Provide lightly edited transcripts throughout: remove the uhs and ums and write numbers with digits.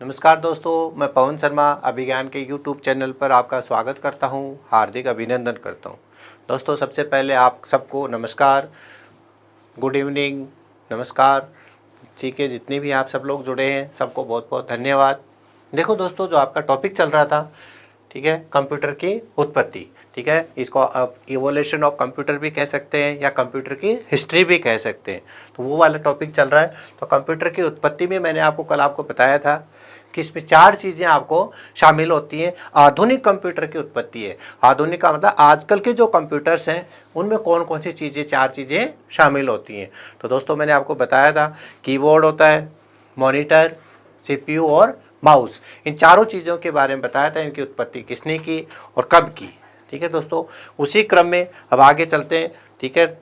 नमस्कार दोस्तों, मैं पवन शर्मा अभिज्ञान के YouTube चैनल पर आपका स्वागत करता हूं, हार्दिक अभिनंदन करता हूं। दोस्तों, सबसे पहले आप सबको नमस्कार, गुड इवनिंग, नमस्कार जी के जितने भी आप सब लोग जुड़े हैं सबको बहुत बहुत धन्यवाद। देखो दोस्तों, जो आपका टॉपिक चल रहा था, ठीक है, कंप्यूटर की उत्पत्ति, ठीक है, इसको आप इवोल्यूशन ऑफ कंप्यूटर भी कह सकते हैं या कंप्यूटर की हिस्ट्री भी कह सकते हैं। तो वो वाला टॉपिक चल रहा है। तो कंप्यूटर की उत्पत्ति में मैंने आपको बताया था कि इसमें 4 चीज़ें आपको शामिल होती हैं। आधुनिक कंप्यूटर की उत्पत्ति है। आधुनिक का मतलब आजकल के जो कंप्यूटर्स हैं उनमें कौन कौन सी चीज़ें 4 चीज़ें शामिल होती हैं। तो दोस्तों, मैंने आपको बताया था कीबोर्ड होता है, मॉनिटर, सीपीयू और माउस। इन चारों चीज़ों के बारे में बताया था, इनकी उत्पत्ति किसने की और कब की। ठीक है दोस्तों, उसी क्रम में अब आगे चलते हैं। ठीक है,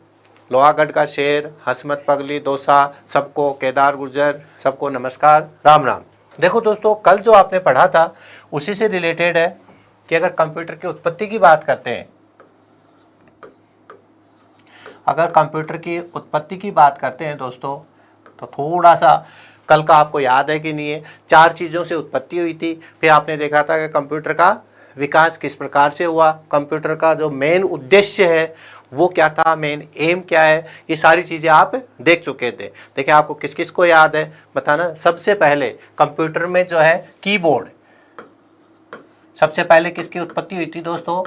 लोहागढ़ का शेर, हसमत पगली दोसा, सबको केदार गुर्जर, सबको नमस्कार, राम राम। देखो दोस्तों, कल जो आपने पढ़ा था उसी से रिलेटेड है कि अगर कंप्यूटर की उत्पत्ति की बात करते हैं, अगर कंप्यूटर की उत्पत्ति की बात करते हैं दोस्तों, तो थोड़ा सा कल का आपको याद है कि नहीं है, 4 चीज़ों से उत्पत्ति हुई थी। फिर आपने देखा था कि कंप्यूटर का विकास किस प्रकार से हुआ, कंप्यूटर का जो मेन उद्देश्य है वो क्या था, मेन एम क्या है, ये सारी चीज़ें आप देख चुके थे। देखिए, आपको किस किस को याद है बताना। सबसे पहले कंप्यूटर में जो है कीबोर्ड, सबसे पहले किसकी उत्पत्ति हुई थी दोस्तों?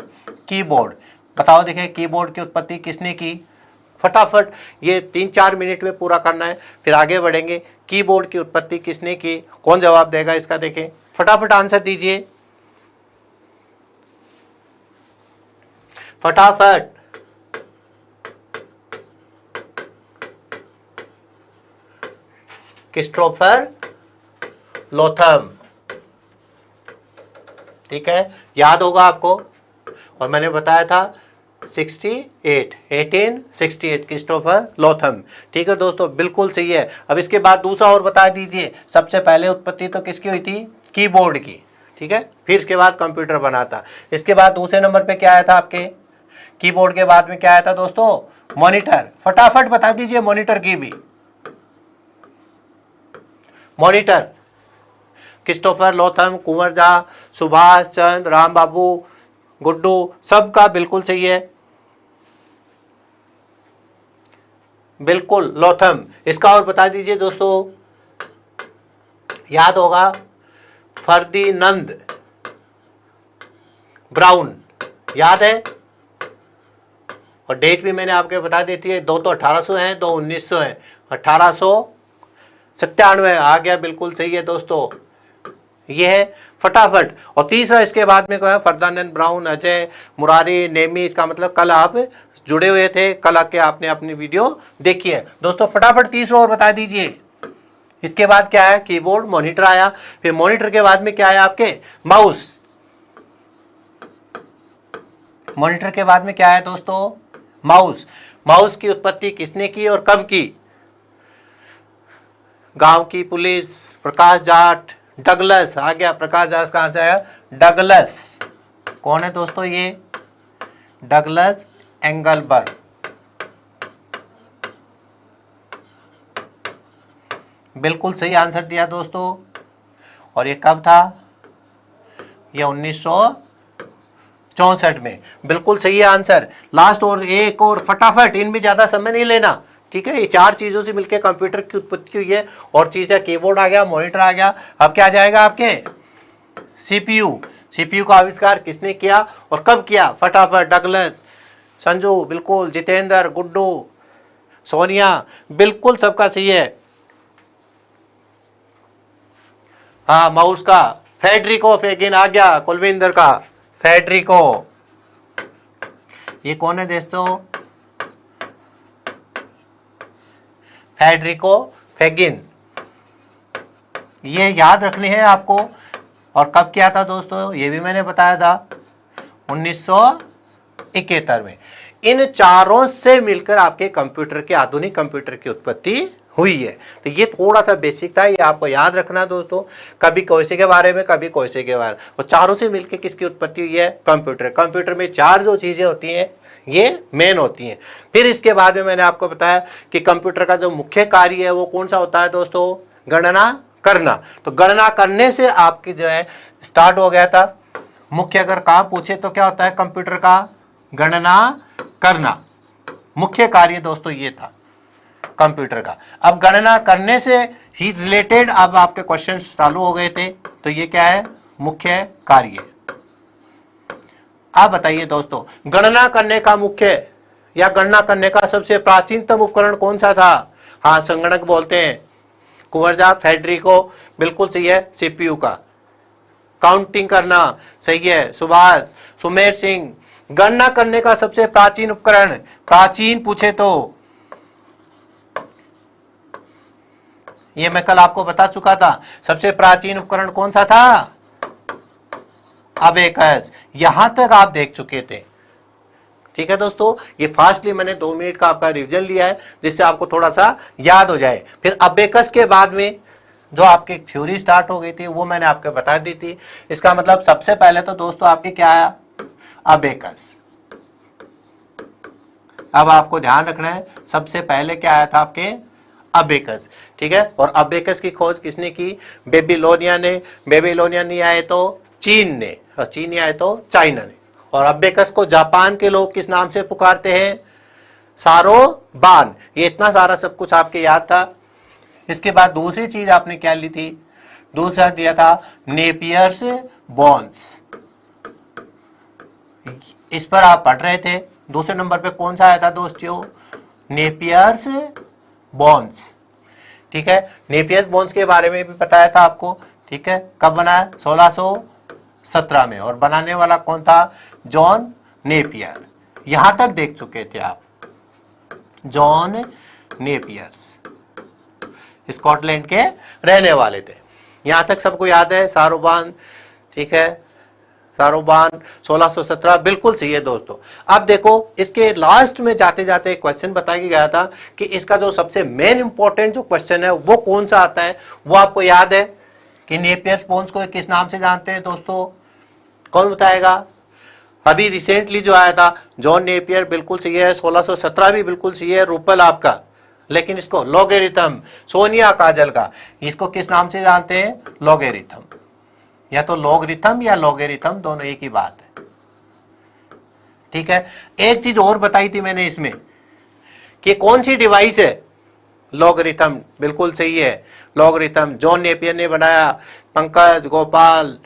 कीबोर्ड। बताओ, देखिए कीबोर्ड की उत्पत्ति किसने की? फटाफट ये 3-4 मिनट में पूरा करना है, फिर आगे बढ़ेंगे। कीबोर्ड की उत्पत्ति किसने की? कौन जवाब देगा इसका? देखें, फटाफट आंसर दीजिए, फटाफट। Christopher Latham. ठीक है, याद होगा आपको। और मैंने बताया था 1868 क्रिस्टोफर लोथम। ठीक है दोस्तों, बिल्कुल सही है। अब इसके बाद दूसरा और बता दीजिए। सबसे पहले उत्पत्ति तो किसकी हुई थी? कीबोर्ड की। ठीक है, फिर इसके बाद कंप्यूटर बना था। इसके बाद दूसरे नंबर पे क्या आया था आपके? कीबोर्ड के बाद में क्या आया था दोस्तों? मॉनिटर। फटाफट बता दीजिए मॉनिटर की भी। मॉनिटर क्रिस्टोफर लोथम, कुंवर झा, सुभाष चंद्र, राम बाबू, गुड्डू, सबका बिल्कुल सही है, बिल्कुल लोथम। इसका और बता दीजिए दोस्तों, याद होगा, फर्दिनंद ब्राउन, याद है। और डेट भी मैंने आपके बता देती है, 2 तो 1800 है, 2 1900 है, 1897 आ गया, बिल्कुल सही है दोस्तों, ये है फटाफट। और तीसरा इसके बाद में क्या है? फर्दिनंद ब्राउन, अजय मुरारी नेमी। इसका मतलब कल आप जुड़े हुए थे, कल आके आपने अपनी वीडियो देखी है दोस्तों। फटाफट तीसरा और बता दीजिए। इसके बाद क्या है? कीबोर्ड, मॉनिटर आया। फिर मॉनिटर के बाद में क्या आया आपके? माउस। मॉनिटर के बाद में क्या है दोस्तों? माउस। माउस की उत्पत्ति किसने की और कब की? गांव की पुलिस, प्रकाश जाट, डगलस आ गया। प्रकाश जाट कहां से आया? डगलस। कौन है दोस्तों ये? डगलस एंगलबर्ग। बिल्कुल सही आंसर दिया दोस्तों। और ये कब था? ये 1964 में। बिल्कुल सही है आंसर। लास्ट और एक और फटाफट, इनमें ज्यादा समय नहीं लेना। ठीक है, ये 4 चीजों से मिलकर कंप्यूटर की उत्पत्ति हुई है। और चीज है, कीबोर्ड आ गया, मॉनिटर आ गया। अब क्या जाएगा आपके? सीपीयू। सीपीयू का आविष्कार किसने किया और कब किया? फटाफट, डगलस, संजू, बिल्कुल, जितेंद्र, गुड्डू, सोनिया, बिल्कुल सबका सही है। हाँ, माउस का फेडरिको फेगिन आ गया, कुलविंदर का फेडरिको। ये कौन है दोस्तों? फेडरिको फेगिन। ये याद रखने हैं आपको। और कब किया था दोस्तों? ये भी मैंने बताया था 1971 में। इन चारों से मिलकर आपके कंप्यूटर के, आधुनिक कंप्यूटर की उत्पत्ति हुई है। तो ये थोड़ा सा बेसिक था, ये आपको याद रखना दोस्तों। कभी कोयसे के बारे में, कभी कोयसे के बारे में। और चारों से मिलकर किसकी उत्पत्ति हुई है? कंप्यूटर। कंप्यूटर में 4 जो चीजें होती हैं ये मेन होती हैं। फिर इसके बाद में मैंने आपको बताया कि कंप्यूटर का जो मुख्य कार्य है वो कौन सा होता है दोस्तों? गणना करना। तो गणना करने से आपकी जो है स्टार्ट हो गया था। मुख्य अगर काम पूछे तो क्या होता है कंप्यूटर का, गणना करना। मुख्य कार्य दोस्तों ये था कंप्यूटर का। अब गणना करने से ही रिलेटेड अब आपके क्वेश्चन चालू हो गए थे, तो ये क्या है, मुख्य कार्य। आप बताइए दोस्तों, गणना करने का मुख्य या गणना करने का सबसे प्राचीनतम उपकरण कौन सा था? हाँ, संगणक बोलते हैं। कुंवरजा फेडरिको बिल्कुल सही है, सीपीयू का। काउंटिंग करना सही है, सुभाष, सुमेर सिंह। गणना करने का सबसे प्राचीन उपकरण, प्राचीन पूछे तो ये मैं कल आपको बता चुका था। सबसे प्राचीन उपकरण कौन सा था? अबेकस। यहां तक आप देख चुके थे। ठीक है दोस्तों, ये फास्टली मैंने 2 मिनट का आपका रिवीजन लिया है जिससे आपको थोड़ा सा याद हो जाए। फिर अबेकस के बाद में जो आपकी थ्योरी स्टार्ट हो गई थी वो मैंने आपको बता दी थी। इसका मतलब सबसे पहले तो दोस्तों आपके क्या आया, अबेकस। अब आपको ध्यान रखना है सबसे पहले क्या आया था आपके, अबेकस। ठीक है, और अबेकस की खोज किसने की? बेबीलोनिया ने। बेबीलोनिया नहीं आए तो चीन ने, और चीन नहीं आए तो चाइना ने। और अबेकस को जापान के लोग किस नाम से पुकारते हैं? सारोबान। ये इतना सारा सब कुछ आपके याद था। इसके बाद दूसरी चीज आपने क्या ली थी? दूसरा दिया था नेपियर्स बॉन्स। इस पर आप पढ़ रहे थे। दूसरे नंबर पे कौन सा आया था दोस्तों? Napier's bones. ठीक है, नेपियर्स बॉन्स के बारे में भी बताया था आपको। ठीक है, कब बना? 1617 में। और बनाने वाला कौन था? John Napier. यहां तक देख चुके थे आप, जॉन नेपियर्स स्कॉटलैंड के रहने वाले थे। यहां तक सबको याद है, सारोबान। ठीक है, सारोबान 1617 बिल्कुल सही है दोस्तों। अब देखो इसके लास्ट में जाते जाते एक क्वेश्चन बताया गया था कि इसका जो सबसे मेन इंपॉर्टेंट जो क्वेश्चन है वो कौन सा आता है, वो आपको याद है कि नेपियर्स बॉन्स को किस नाम से जानते हैं दोस्तों? कौन बताएगा? अभी रिसेंटली जो आया था जॉन नेपियर बिल्कुल सही है, 1617 भी बिल्कुल सही है, रूपल आपका। लेकिन इसको लॉगरिथम, सोनिया काजल का, इसको किस नाम से जानते हैं? लॉगरिथम। या तो लॉगरिथम या लॉगरिथम, दोनों एक ही बात है। ठीक है, एक चीज और बताई थी मैंने इसमें कि कौन सी डिवाइस है? लॉगरिथम बिल्कुल सही है, लॉगरिथम जॉन नेपियर ने बनाया। पंकज, गोपाल,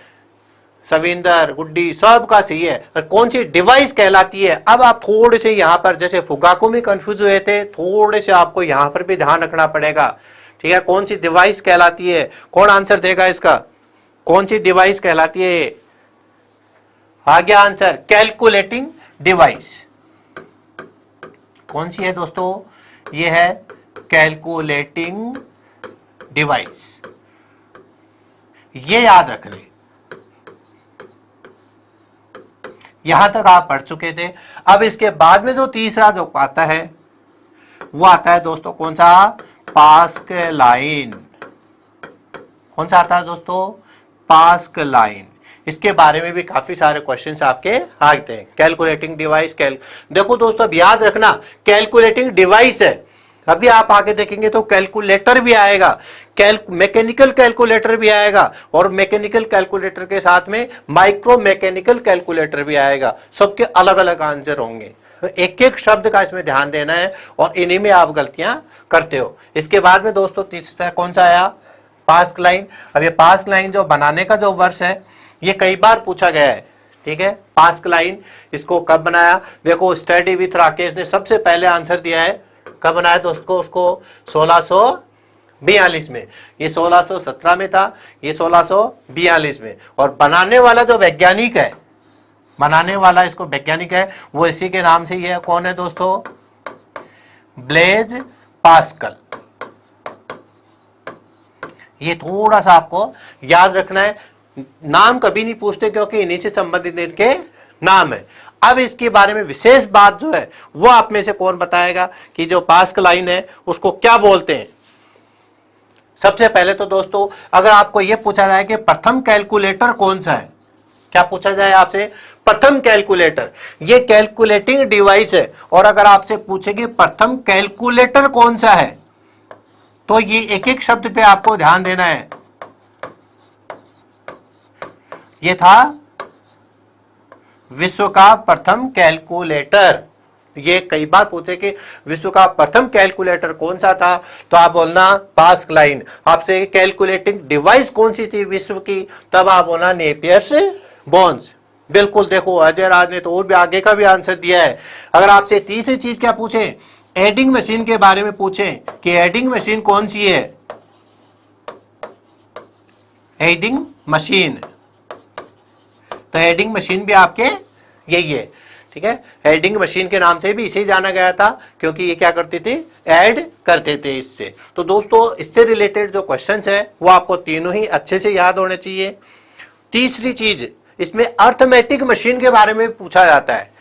सविंदर, गुड्डी, सब का सही है। और कौन सी डिवाइस कहलाती है? अब आप थोड़े से यहाँ पर जैसे फुगाको में कंफ्यूज हुए थे, थोड़े से आपको यहाँ पर भी ध्यान रखना पड़ेगा। ठीक है, कौन सी डिवाइस कहलाती है? कौन आंसर देगा इसका? कौन सी डिवाइस कहलाती है? आ गया आंसर, कैलकुलेटिंग डिवाइस। कौन सी है दोस्तों? ये है कैलकुलेटिंग डिवाइस। ये याद रख लें। यहां तक आप पढ़ चुके थे। अब इसके बाद में जो तीसरा जो आता है वो आता है दोस्तों कौन सा? पास्कलाइन। कौन सा आता है दोस्तों? पास्कलाइन। इसके बारे में भी काफी सारे क्वेश्चंस आपके आते हैं। कैलकुलेटिंग डिवाइस, देखो दोस्तों अब याद रखना कैलकुलेटिंग डिवाइस है। अभी आप आगे देखेंगे तो कैलकुलेटर भी आएगा, मैकेनिकल कैलकुलेटर भी आएगा, और मैकेनिकल कैलकुलेटर के साथ में माइक्रो मैकेनिकल कैलकुलेटर भी आएगा। सबके अलग अलग आंसर होंगे। एक एक शब्द का इसमें ध्यान देना है और इन्हीं में आप गलतियां करते हो। इसके बाद में दोस्तों तीसरा कौन सा आया? पास्कलाइन। अब ये पास्कलाइन जो बनाने का जो वर्ष है ये कई बार पूछा गया है। ठीक है, पास्कलाइन इसको कब बनाया? देखो स्टडी विथ राकेश ने सबसे पहले आंसर दिया है। कब बनाया दोस्तों उसको? 1642 में। ये 1617 में था, ये 1642 में। और बनाने वाला जो वैज्ञानिक है, बनाने वाला इसको वैज्ञानिक है, वो इसी के नाम से ही है। कौन है दोस्तों? Blaise Pascal. ये थोड़ा सा आपको याद रखना है। नाम कभी नहीं पूछते क्योंकि इन्हीं से संबंधित इनके नाम है। अब इसके बारे में विशेष बात जो है वो आप में से कौन बताएगा कि जो पास्कलाइन है उसको क्या बोलते हैं? सबसे पहले तो दोस्तों अगर आपको यह पूछा जाए कि प्रथम कैलकुलेटर कौन सा है, क्या पूछा जाए आपसे? प्रथम कैलकुलेटर, ये कैलकुलेटिंग डिवाइस है। और अगर आपसे पूछेगी प्रथम कैलकुलेटर कौन सा है, तो ये एक एक शब्द पे आपको ध्यान देना है। ये था विश्व का प्रथम कैलकुलेटर। ये कई बार पूछे कि विश्व का प्रथम कैलकुलेटर कौन सा था, तो आप बोलना पास्कलाइन। आपसे कैलकुलेटिंग डिवाइस कौन सी थी विश्व की, तब आप बोलना नेपियर्स बोन्स। बिल्कुल, देखो अजय राज ने तो और भी आगे का भी आंसर दिया है। अगर आपसे तीसरी चीज क्या पूछे, एडिंग मशीन के बारे में पूछे कि एडिंग मशीन कौन सी है, एडिंग मशीन, तो एडिंग मशीन भी आपके यही है। ठीक है, एडिंग मशीन के नाम से भी इसे जाना गया था क्योंकि ये क्या करते थे, ऐड करते थे इससे। तो दोस्तों इससे रिलेटेड जो क्वेश्चंस है वो आपको तीनों ही अच्छे से याद होने चाहिए। तीसरी चीज, इसमें अर्थमेटिक मशीन के बारे में पूछा जाता है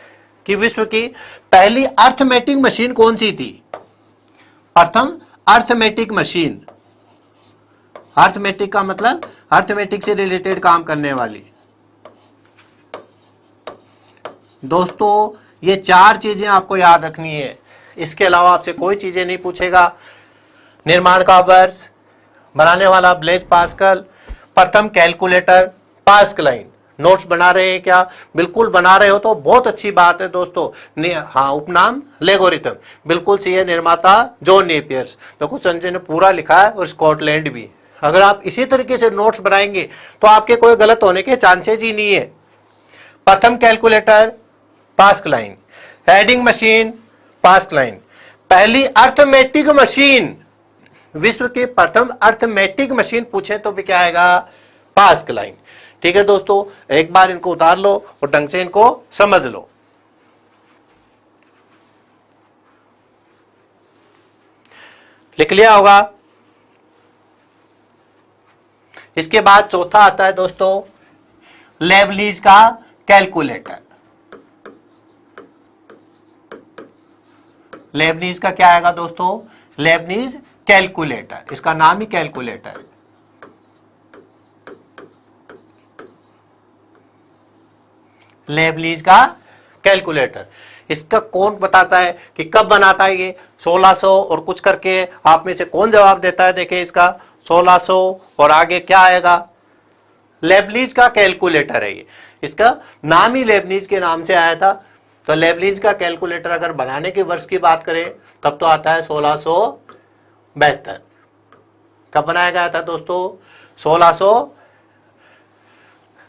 कि विश्व की पहली अर्थमेटिक मशीन कौन सी थी। प्रथम अर्थमेटिक मशीन, अर्थमेटिक का मतलब अर्थमेटिक से रिलेटेड काम करने वाली। दोस्तों ये चार चीजें आपको याद रखनी है, इसके अलावा आपसे कोई चीजें नहीं पूछेगा। निर्माण का वर्ष, बनाने वाला ब्लेज पास्कल, प्रथम कैलकुलेटर, पास्कलाइन। नोट्स बना रहे हैं क्या? बिल्कुल बना रहे हो तो बहुत अच्छी बात है दोस्तों। हाँ, उपनाम लेगोरिथम बिल्कुल सही है, निर्माता जॉन नेपियर्स। देखो संजय ने पूरा लिखा है और स्कॉटलैंड भी। अगर आप इसी तरीके से नोट्स बनाएंगे तो आपके कोई गलत होने के चांसेस ही नहीं है। प्रथम calculator Pascaline, adding machine Pascaline, पहली अर्थमेटिक मशीन, विश्व की प्रथम अर्थमेटिक मशीन पूछे तो भी क्या आएगा, पास्कलाइन। ठीक है दोस्तों, एक बार इनको उतार लो और ढंग से इनको समझ लो। लिख लिया होगा। इसके बाद चौथा आता है दोस्तों लेबनीज का कैलकुलेटर। लेबनीज का क्या आएगा दोस्तों, लेबनीज कैलकुलेटर, इसका नाम ही कैलकुलेटर है। लेबनीज का कैलकुलेटर, इसका कौन बताता है कि कब बनाता है ये, 1600 और कुछ करके। आप में से कौन जवाब देता है, देखिए इसका 1600 और आगे क्या आएगा, लेबनीज का कैलकुलेटर है ये। इसका नाम ही लेबनीज के नाम से आया था। तो लेबनीज का कैलकुलेटर अगर बनाने के वर्ष की बात करें तब तो आता है 1672। कब बनाया गया था दोस्तों, 1600।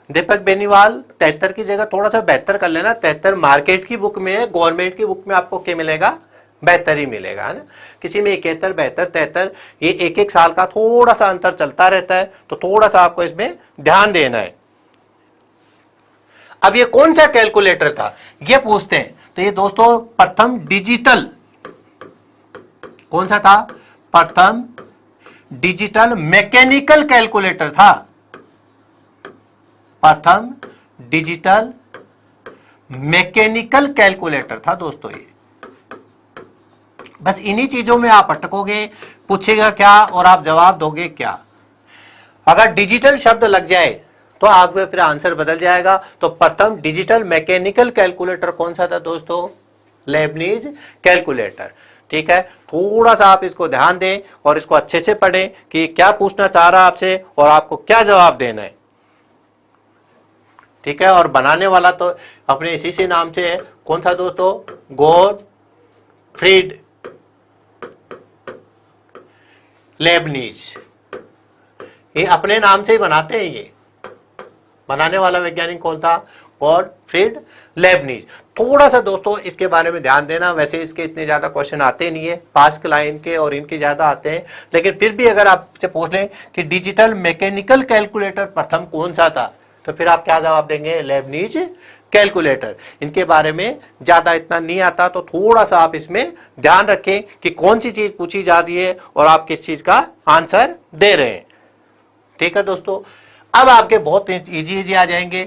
दीपक बेनीवाल 73 की जगह थोड़ा सा 72 कर लेना। 73 मार्केट की बुक में है, गवर्नमेंट की बुक में आपको क्या मिलेगा, 72 ही मिलेगा, है ना। किसी में 71, 72, 73, ये एक एक साल का थोड़ा सा अंतर चलता रहता है, तो थोड़ा सा आपको इसमें ध्यान देना है। अब ये कौन सा कैलकुलेटर था ये पूछते हैं, तो ये दोस्तों प्रथम डिजिटल, कौन सा था, प्रथम डिजिटल मैकेनिकल कैलकुलेटर था। प्रथम डिजिटल मैकेनिकल कैलकुलेटर था दोस्तों ये। बस इन्हीं चीजों में आप अटकोगे, पूछेगा क्या और आप जवाब दोगे क्या। अगर डिजिटल शब्द लग जाए तो आप में फिर आंसर बदल जाएगा। तो प्रथम डिजिटल मैकेनिकल कैलकुलेटर कौन सा था दोस्तों, लेबनीज कैलकुलेटर। ठीक है, थोड़ा सा आप इसको ध्यान दें और इसको अच्छे से पढ़ें कि क्या पूछना चाह रहा है आपसे और आपको क्या जवाब देना है। ठीक है, और बनाने वाला तो अपने इसी से नाम से है, कौन था दोस्तों, गॉटफ्रीड लेबनीज। ये अपने नाम से ही बनाते हैं, ये बनाने वाला वैज्ञानिक कौन था, गॉटफ्रीड लेबनीज। थोड़ा सा दोस्तों इसके बारे में ध्यान देना। वैसे इसके इतने ज्यादा क्वेश्चन आते नहीं है, पास्कलाइन के और इनके ज्यादा आते हैं, लेकिन फिर भी अगर आपसे पूछ लें कि डिजिटल मैकेनिकल कैलकुलेटर प्रथम कौन सा था, तो फिर आप क्या जवाब देंगे, लेबनीज कैलकुलेटर। इनके बारे में ज्यादा इतना नहीं आता, तो थोड़ा सा आप इसमें ध्यान रखें कि कौन सी चीज पूछी जा रही है और आप किस चीज का आंसर दे रहे हैं। ठीक है दोस्तों, अब आपके बहुत इजी आ जाएंगे।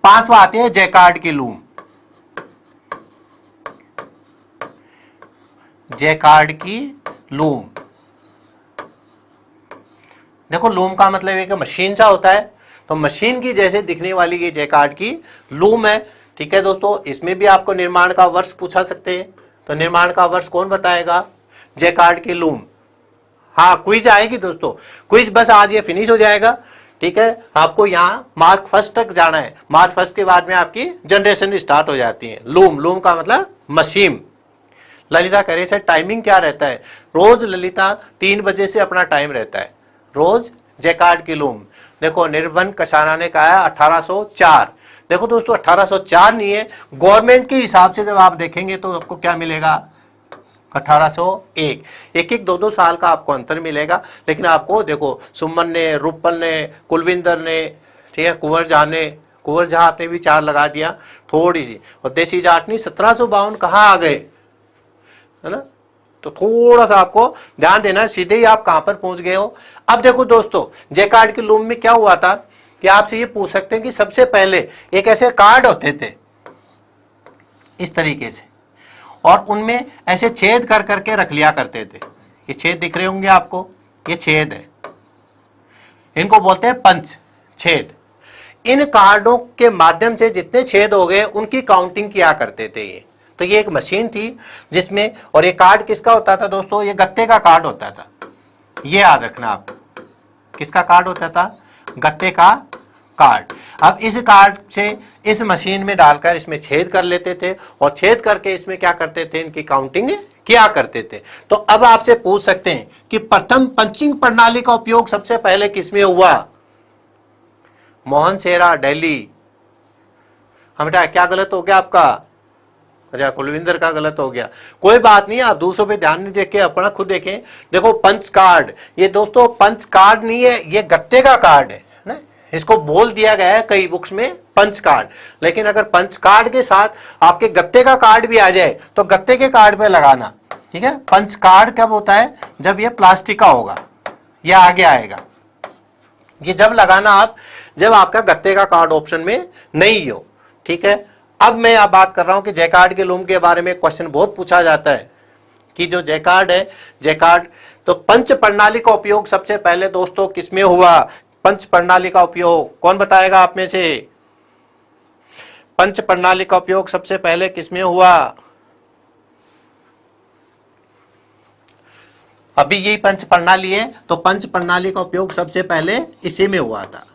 पांचवा आते हैं जैकार्ड की लूम। जैकार्ड की लूम, देखो लूम का मतलब एक मशीन सा होता है, तो मशीन की जैसे दिखने वाली ये जैकार्ड की लूम है। ठीक है दोस्तों, इसमें भी आपको निर्माण का वर्ष पूछा सकते हैं, तो निर्माण का वर्ष कौन बताएगा, जैकार्ड की लूम। हाँ क्विज आएगी दोस्तों, क्विज बस आज ये फिनिश हो जाएगा। ठीक है, आपको यहाँ मार्क फर्स्ट तक जाना है। मार्क फर्स्ट के बाद में आपकी जनरेशन स्टार्ट हो जाती है। लूम, लूम का मतलब मशीन। ललिता कह रही है टाइमिंग क्या रहता है? रोज ललिता 3 बजे से अपना टाइम रहता है रोज जैकार्ड की लूम। देखो निर्वन कशाना ने कहा है 1804। देखो दोस्तों 1804 नहीं है, गवर्नमेंट के हिसाब से जब आप देखेंगे तो आपको क्या मिलेगा? 1801। एक एक 2-2 साल का आपको अंतर मिलेगा। लेकिन आपको देखो सुमन ने, रूपल ने, कुलविंदर ने, ठीक है, कुंवर जहाँ आपने भी 4 लगा दिया थोड़ी सी। और देसी जाटनी 1752 कहाँ आ गए, है ना? तो थोड़ा सा आपको ध्यान देना है, सीधे ही आप कहां पर पहुंच गए हो। अब देखो दोस्तों जैकार्ड की लूम में क्या हुआ था कि आपसे ये पूछ सकते हैं कि सबसे पहले एक ऐसे कार्ड होते थे इस तरीके से, और उनमें ऐसे छेद कर करके रख लिया करते थे। ये छेद दिख रहे होंगे आपको, ये छेद है, इनको बोलते हैं पंच छेद। इन कार्डों के माध्यम से जितने छेद हो गए उनकी काउंटिंग किया करते थे ये। तो ये एक मशीन थी जिसमें, और ये कार्ड किसका होता था दोस्तों? ये गत्ते का कार्ड होता था। ये याद रखना आप, किसका कार्ड होता था? गत्ते का कार्ड। अब इस कार्ड से इस मशीन में डालकर इसमें छेद कर लेते थे, और छेद करके इसमें क्या करते थे? इनकी काउंटिंग किया करते थे। तो अब आपसे पूछ सकते हैं कि प्रथम पंचिंग प्रणाली का उपयोग सबसे पहले किसमें हुआ? मोहन शेरा, दिल्ली। हम बेटा क्या गलत हो गया आपका? अच्छा कुलविंदर का गलत हो गया, कोई बात नहीं, आप दूसरों पे ध्यान नहीं देके अपना खुद देखें। देखो पंच कार्ड, ये दोस्तों पंच कार्ड नहीं है, ये गत्ते का कार्ड है ना। इसको बोल दिया गया है कई बुक्स में पंच कार्ड, लेकिन अगर पंच कार्ड के साथ आपके गत्ते का कार्ड भी आ जाए तो गत्ते के कार्ड पे लगाना, ठीक है। पंच कार्ड कब होता है? जब ये प्लास्टिक का होगा, ये आगे आएगा। ये जब लगाना आप, जब आपका गत्ते का कार्ड ऑप्शन में नहीं हो, ठीक है। अब मैं आप बात कर रहा हूं कि जैकार्ड के लूम के बारे में क्वेश्चन बहुत पूछा जाता है कि जो जैकार्ड है, जैकार्ड तो पंच प्रणाली का उपयोग सबसे पहले दोस्तों किसमें हुआ? पंच प्रणाली का उपयोग कौन बताएगा आप में से? पंच प्रणाली का उपयोग सबसे पहले किसमें हुआ? अभी यही पंच प्रणाली है, तो पंच प्रणाली का उपयोग सबसे पहले इसी में हुआ था।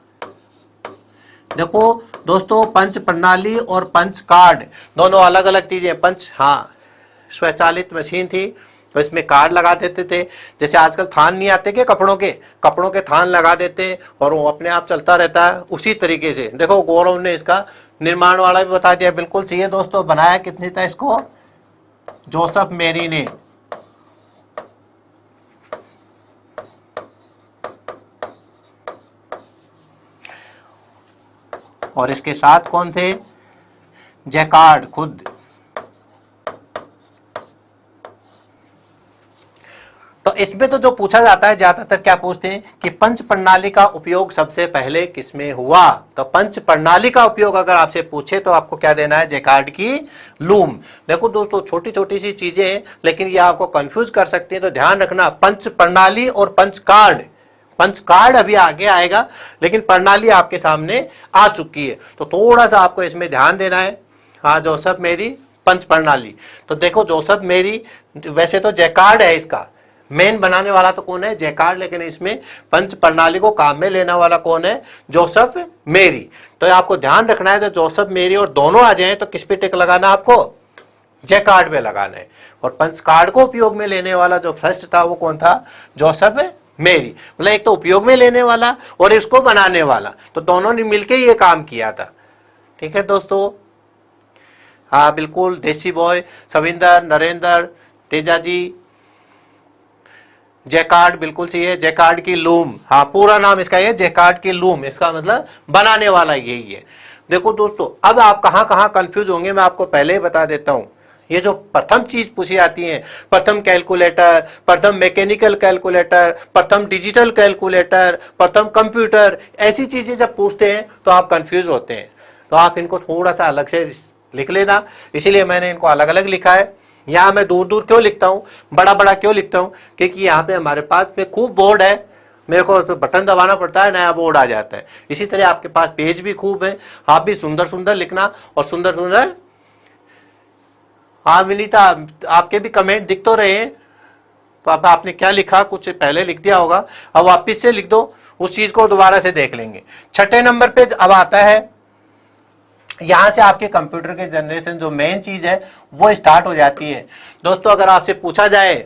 देखो दोस्तों पंच प्रणाली और पंच कार्ड दोनों अलग अलग चीजें। पंच, हाँ, स्वचालित मशीन थी तो इसमें कार्ड लगा देते थे। जैसे आजकल थान नहीं आते कि कपड़ों के थान लगा देते और वो अपने आप चलता रहता है, उसी तरीके से। देखो गौरव ने इसका निर्माण वाला भी बता दिया, बिल्कुल सही है दोस्तों। बनाया कितने था इसको? जोसेफ मेरी ने। और इसके साथ कौन थे? जैकार्ड खुद। तो इसमें तो जो पूछा जाता है ज्यादातर क्या पूछते हैं कि पंच प्रणाली का उपयोग सबसे पहले किसमें हुआ? तो पंच प्रणाली का उपयोग अगर आपसे पूछे तो आपको क्या देना है? जैकार्ड की लूम। देखो दोस्तों छोटी छोटी सी चीजें हैं, लेकिन ये आपको कंफ्यूज कर सकती है, तो ध्यान रखना। पंच प्रणाली और पंच कार्ड, पंच कार्ड अभी आगे आएगा, लेकिन प्रणाली आपके सामने आ चुकी है, तो थोड़ा सा आपको इसमें ध्यान देना है। हाँ, जोसेफ मेरी पंच प्रणाली। तो देखो जोसेफ मेरी, वैसे तो जैकार्ड है, इसका मेन बनाने वाला तो कौन है? जैकार्ड, लेकिन इसमें पंच प्रणाली को काम में लेने वाला कौन है? जोसेफ मेरी। तो आपको ध्यान रखना है, तो जोसेफ मेरी और दोनों आ जाए तो किस पे टिक लगाना आपको? जैकार्ड पे लगाना है। और पंच कार्ड को उपयोग में लेने वाला जो फर्स्ट था वो कौन था? जोसेफ मेरी। मतलब एक तो उपयोग में लेने वाला और इसको बनाने वाला, तो दोनों ने मिलकर ये काम किया था। ठीक है दोस्तों, हाँ बिल्कुल, देसी बॉय, सविंदर, नरेंद्र, तेजा जी, जैकार्ड बिल्कुल सही है। जैकार्ड की लूम, हाँ पूरा नाम इसका है जैकार्ड की लूम, इसका मतलब बनाने वाला यही है। देखो दोस्तों अब आप कहाँ कहाँ कंफ्यूज होंगे मैं आपको पहले ही बता देता हूँ। ये जो प्रथम चीज पूछी जाती है, प्रथम कैलकुलेटर, प्रथम मैकेनिकल कैलकुलेटर, प्रथम डिजिटल कैलकुलेटर, प्रथम कंप्यूटर, ऐसी चीजें जब पूछते हैं तो आप कंफ्यूज होते हैं। तो आप इनको थोड़ा सा अलग से लिख लेना, इसीलिए मैंने इनको अलग अलग लिखा है। यहाँ मैं दूर दूर क्यों लिखता हूँ, बड़ा बड़ा क्यों लिखता हूँ, क्योंकि यहाँ पे हमारे पास में खूब बोर्ड है, मेरे को तो बटन दबाना पड़ता है, नया बोर्ड आ जाता है। इसी तरह आपके पास पेज भी खूब है, आप भी सुंदर सुंदर लिखना और सुंदर सुंदर। हाँ विनीता, आपके भी कमेंट दिख तो रहे हैं, तो आपने क्या लिखा, कुछ पहले लिख दिया होगा, अब वापिस से लिख दो उस चीज को दोबारा से देख लेंगे। छठे नंबर पे अब आता है, यहां से आपके कंप्यूटर के जनरेशन जो मेन चीज है वो स्टार्ट हो जाती है। दोस्तों अगर आपसे पूछा जाए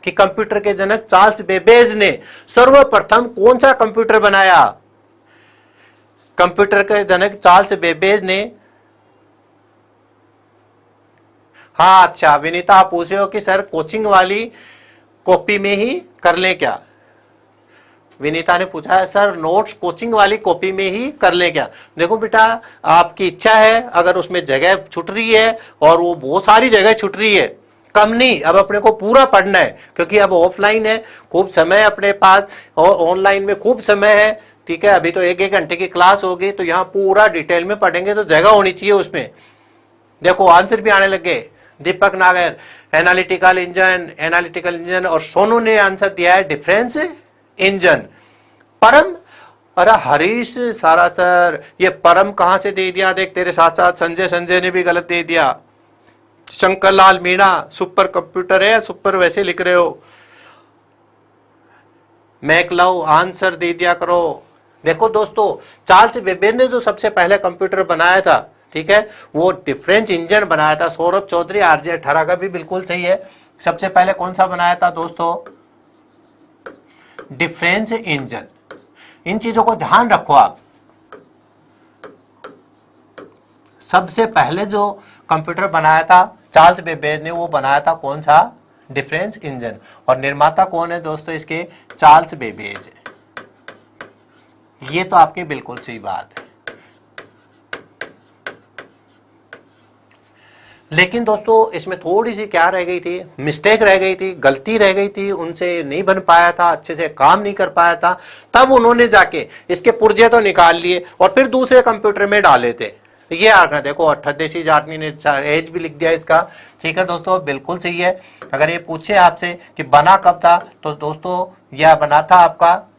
कि कंप्यूटर के जनक चार्ल्स बेबेज ने सर्वप्रथम कौन सा कंप्यूटर बनाया, कंप्यूटर के जनक चार्ल्स बेबेज ने, हाँ अच्छा विनीता आप पूछ रहे हो कि सर कोचिंग वाली कॉपी में ही कर ले क्या, विनीता ने पूछा है सर नोट्स कोचिंग वाली कॉपी में ही कर ले क्या। देखो बेटा आपकी इच्छा है, अगर उसमें जगह छूट रही है और वो बहुत सारी जगह छूट रही है, कम नहीं, अब अपने को पूरा पढ़ना है क्योंकि अब ऑफलाइन है, खूब समय अपने पास और ऑनलाइन में खूब समय है, ठीक है। अभी तो एक घंटे की क्लास होगी तो यहाँ पूरा डिटेल में पढ़ेंगे तो जगह होनी चाहिए उसमें। देखो आंसर भी आने लगे, दीपक नागर एनालिटिकल इंजन, और सोनू ने आंसर दिया है डिफरेंस इंजन। परम, अरे हरीश सारा सर ये परम कहां से दे दिया, देख तेरे साथ साथ संजय ने भी गलत दे दिया। शंकर लाल मीणा सुपर कंप्यूटर है, सुपर वैसे लिख रहे हो। मैकलव आंसर दे दिया करो। देखो दोस्तों चार्ल्स बेबेज ने जो सबसे पहले कंप्यूटर बनाया था, ठीक है, वो डिफरेंस इंजन बनाया था। सौरभ चौधरी RJ18 का भी बिल्कुल सही है। सबसे पहले कौन सा बनाया था दोस्तों, डिफरेंस इंजन। इन चीजों को ध्यान रखो आप। सबसे पहले जो कंप्यूटर बनाया था चार्ल्स बेबेज ने, वो बनाया था कौन सा, डिफरेंस इंजन। और निर्माता कौन है दोस्तों इसके, चार्ल्स बेबेज। ये तो आपकी बिल्कुल सही बात है। लेकिन दोस्तों इसमें थोड़ी सी क्या रह गई थी, मिस्टेक रह गई थी, गलती रह गई थी, उनसे नहीं बन पाया था, अच्छे से काम नहीं कर पाया था। तब उन्होंने जाके इसके पुर्जे तो निकाल लिए और फिर दूसरे कंप्यूटर में डाले थे। तो ये आ गया, देखो 28 आदमी ने एज भी लिख दिया इसका, ठीक है दोस्तों बिल्कुल सही है। अगर ये पूछे आपसे कि बना कब था, तो दोस्तों यह बना था आपका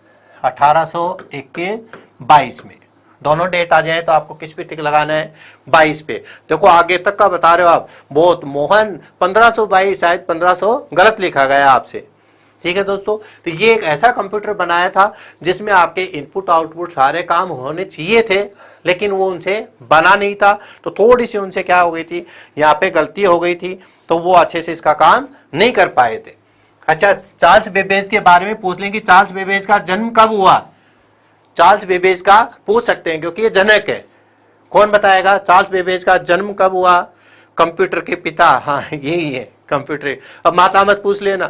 1822 में। दोनों डेट आ जाए तो आपको किस पे टिक लगाना है, 22 पे। देखो आगे तक का बता रहे हो आप, बहुत मोहन 1522, शायद 1500 गलत लिखा गया आपसे, ठीक है दोस्तों। तो ये एक ऐसा कंप्यूटर बनाया था जिसमें आपके इनपुट आउटपुट सारे काम होने चाहिए थे, लेकिन वो उनसे बना नहीं था। तो थोड़ी सी उनसे क्या हो गई थी, यहाँ पे गलती हो गई थी, तो वो अच्छे से इसका काम नहीं कर पाए थे। अच्छा चार्ल्स बेबेज के बारे में पूछ लें कि चार्ल्स बेबेज का जन्म कब हुआ। चार्ल्स बेबेज का पूछ सकते हैं क्योंकि ये जनक है। कौन बताएगा चार्ल्स बेबेज का जन्म कब हुआ, कंप्यूटर के पिता, हाँ यही है कंप्यूटर। अब माता मत पूछ लेना,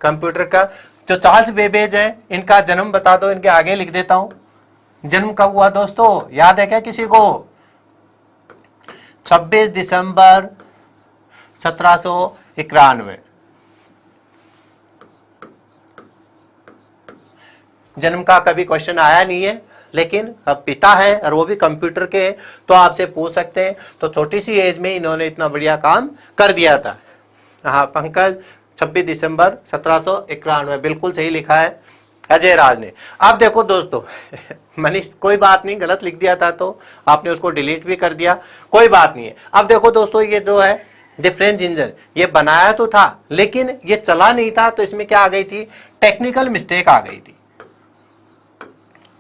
कंप्यूटर का जो चार्ल्स बेबेज है इनका जन्म बता दो, इनके आगे लिख देता हूं। जन्म कब हुआ दोस्तों, याद है क्या किसी को, 26 दिसंबर 1791। जन्म का कभी क्वेश्चन आया नहीं है, लेकिन अब पिता है और वो भी कंप्यूटर के, तो आपसे पूछ सकते हैं। तो छोटी सी एज में इन्होंने इतना बढ़िया काम कर दिया था। हाँ पंकज 26 दिसंबर 1791 बिल्कुल सही लिखा है अजय राज ने। अब देखो दोस्तों मनीष कोई बात नहीं, गलत लिख दिया था तो आपने उसको डिलीट भी कर दिया, कोई बात नहीं है। अब देखो दोस्तों ये जो है डिफरेंस इंजन, ये बनाया तो था लेकिन ये चला नहीं था, तो इसमें क्या आ गई थी, टेक्निकल मिस्टेक आ गई थी।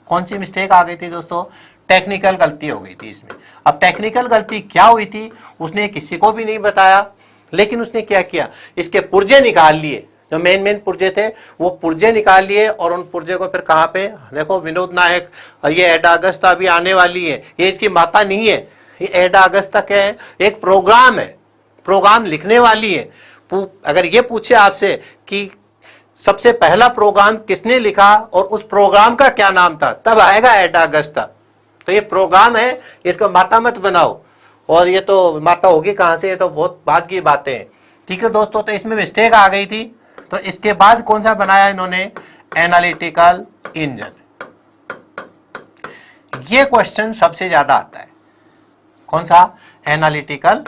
कौन सी मिस्टेक आ गई थी दोस्तों, टेक्निकल गलती हो गई थी इसमें। अब टेक्निकल गलती क्या हुई थी, उसने किसी को भी नहीं बताया, लेकिन उसने क्या किया, इसके पुर्जे निकाल लिए, जो मेन पुर्जे थे वो पुर्जे निकाल लिए, और उन पुर्जे को फिर कहाँ पे, देखो विनोद नायक, ये एडा अगस्ता अभी आने वाली है, ये इसकी माता नहीं है, ये एडा अगस्ता क्या है, एक प्रोग्राम है, प्रोग्राम लिखने वाली है। अगर ये पूछे आपसे कि सबसे पहला प्रोग्राम किसने लिखा और उस प्रोग्राम का क्या नाम था, तब आएगा एडा अगस्ता। तो ये प्रोग्राम है, इसको माता मत बनाओ, और ये तो माता होगी कहां से, ये तो बहुत बाद की बातें हैं, ठीक है दोस्तों। तो इसमें मिस्टेक आ गई थी, तो इसके बाद कौन सा बनाया इन्होंने, एनालिटिकल इंजन। ये क्वेश्चन सबसे ज्यादा आता है, कौन सा, एनालिटिकल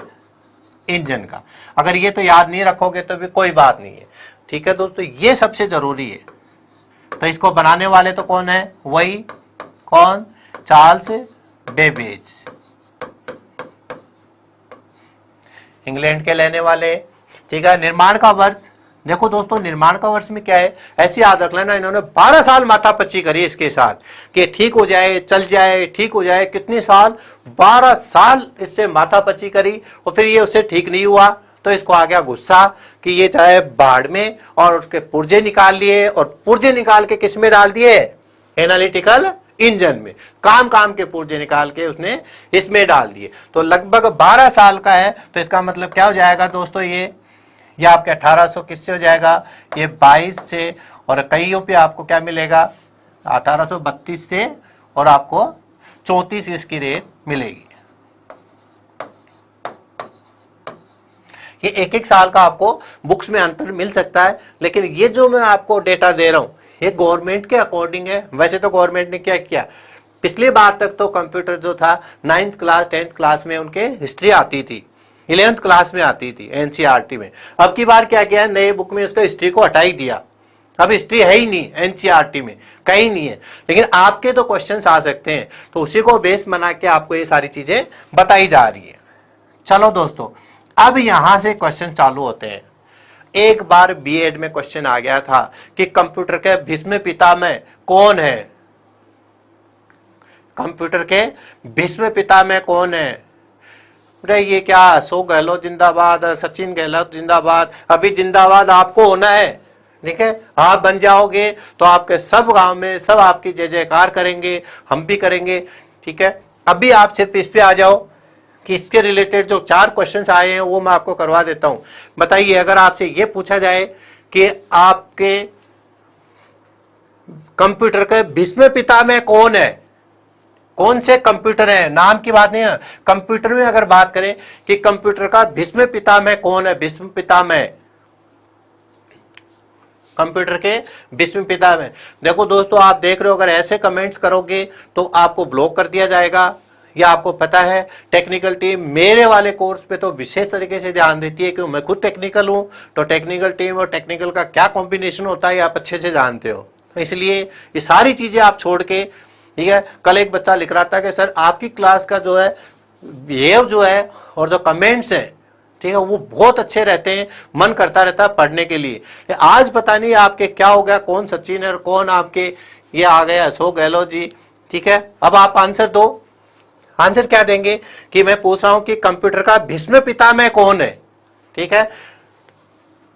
इंजन का। अगर ये तो याद नहीं रखोगे तो भी कोई बात नहीं है, ठीक है दोस्तों, ये सबसे जरूरी है। तो इसको बनाने वाले तो कौन है, वही कौन, चार्ल्स बेबेज, इंग्लैंड के लेने वाले, ठीक है। निर्माण का वर्ष देखो दोस्तों, निर्माण का वर्ष में क्या है, ऐसे याद रख लेना, इन्होंने 12 साल माथापच्ची करी इसके साथ कि ठीक हो जाए, चल जाए, ठीक हो जाए। कितने साल, 12 साल इससे माथापच्ची करी, और फिर ये उससे ठीक नहीं हुआ तो इसको आ गया गुस्सा कि ये चाहे बाढ़ में, और उसके पुर्जे निकाल लिए, और पुर्जे निकाल के किस में डाल दिए, एनालिटिकल इंजन में। काम काम के पुर्जे निकाल के उसने इसमें डाल दिए। तो लगभग 12 साल का है, तो इसका मतलब क्या हो जाएगा दोस्तों, ये आपके 1800 किससे हो जाएगा, ये 22 से, और कईयों पे आपको क्या मिलेगा 1832 से, और आपको 34 इसकी रेट मिलेगी। ये एक एक साल का आपको बुक्स में अंतर मिल सकता है, लेकिन ये जो मैं आपको डेटा दे रहा हूं ये गवर्नमेंट के अकॉर्डिंग है। वैसे तो गवर्नमेंट ने क्या किया, पिछली बार तक तो कंप्यूटर जो था 9th क्लास 10th क्लास में उनके हिस्ट्री आती थी, 11th क्लास में आती थी एनसीईआरटी में। अब की बार क्या किया, नए बुक में उसका हिस्ट्री को हटा ही दिया, अब हिस्ट्री है ही नहीं एनसीईआरटी में, कहीं नहीं है। लेकिन आपके तो क्वेश्चंस आ सकते हैं, तो उसी को बेस बना के आपको ये सारी चीजें बताई जा रही है। चलो दोस्तों, अब यहां से क्वेश्चन चालू होते हैं। एक बार बीएड में क्वेश्चन आ गया था कि कंप्यूटर के भीष्म पितामह कौन है, कंप्यूटर के भीष्म पितामह कौन है। अरे ये क्या, अशोक गहलोत जिंदाबाद, सचिन गहलोत जिंदाबाद, अभी जिंदाबाद आपको होना है, ठीक है। आप बन जाओगे तो आपके सब गांव में सब आपकी जय जयकार करेंगे, हम भी करेंगे, ठीक है। अभी आप सिर्फ इस पे आ जाओ कि इसके रिलेटेड जो 4 क्वेश्चंस आए हैं वो मैं आपको करवा देता हूं। बताइए, अगर आपसे ये पूछा जाए कि आपके कंप्यूटर के भीष्म पितामह कौन है, कौन से कंप्यूटर है, नाम की बात नहीं है, कंप्यूटर में अगर बात करें कि कंप्यूटर का भीष्म पितामह कौन है, भीष्म पितामह, कंप्यूटर के भीष्म पितामह। देखो दोस्तों, आप देख रहे हो, अगर ऐसे कमेंट्स करोगे तो आपको ब्लॉक कर दिया जाएगा। या आपको पता है टेक्निकल टीम मेरे वाले कोर्स पे तो विशेष तरीके से ध्यान देती है, क्योंकि मैं खुद टेक्निकल हूं, तो टेक्निकल टीम और टेक्निकल का क्या कॉम्बिनेशन होता है आप अच्छे से जानते हो। तो इसलिए ये सारी चीजें आप छोड़ के, ठीक है। कल एक बच्चा लिख रहा था कि सर आपकी क्लास का जो है बिहेव जो है और जो कमेंट्स हैं, ठीक है, वो बहुत अच्छे रहते हैं, मन करता रहता है पढ़ने के लिए। आज पता नहीं आपके क्या हो गया, कौन सचिन है और कौन आपके ये आ गया अशोक गहलोत जी, ठीक है। अब आप आंसर दो। आंसर क्या देंगे कि मैं पूछ रहा हूं कि कंप्यूटर का भीष्म पितामह कौन है, ठीक है।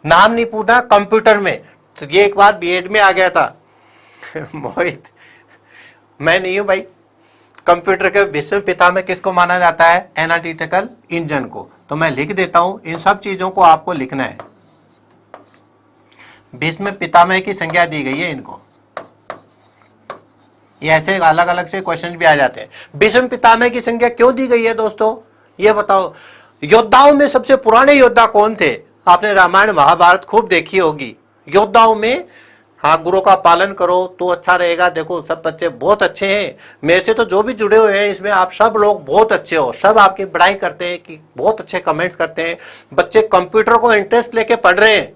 नाम नहीं पूछना, कंप्यूटर में। तो ये एक बार बीएड में आ गया था मोहित, मैं नहीं हूं भाई। कंप्यूटर के भीष्म पितामह किसको माना जाता है, एनालिटिकल इंजन को। तो मैं लिख देता हूं, इन सब चीजों को आपको लिखना है। भीष्म पितामह की संज्ञा दी गई है इनको, ये ऐसे अलग अलग से क्वेश्चन भी आ जाते हैं। भीष्म पितामह की संज्ञा क्यों दी गई है दोस्तों, ये बताओ। योद्धाओं में सबसे पुराने योद्धा कौन थे, आपने रामायण महाभारत खूब देखी होगी। योद्धाओं में, हाँ, गुरु का पालन करो तो अच्छा रहेगा। देखो सब बच्चे बहुत अच्छे हैं, मेरे से तो जो भी जुड़े हुए हैं इसमें आप सब लोग बहुत अच्छे हो, सब आपकी बड़ाई करते हैं कि बहुत अच्छे कमेंट्स करते हैं। बच्चे कंप्यूटर को इंटरेस्ट लेके पढ़ रहे हैं,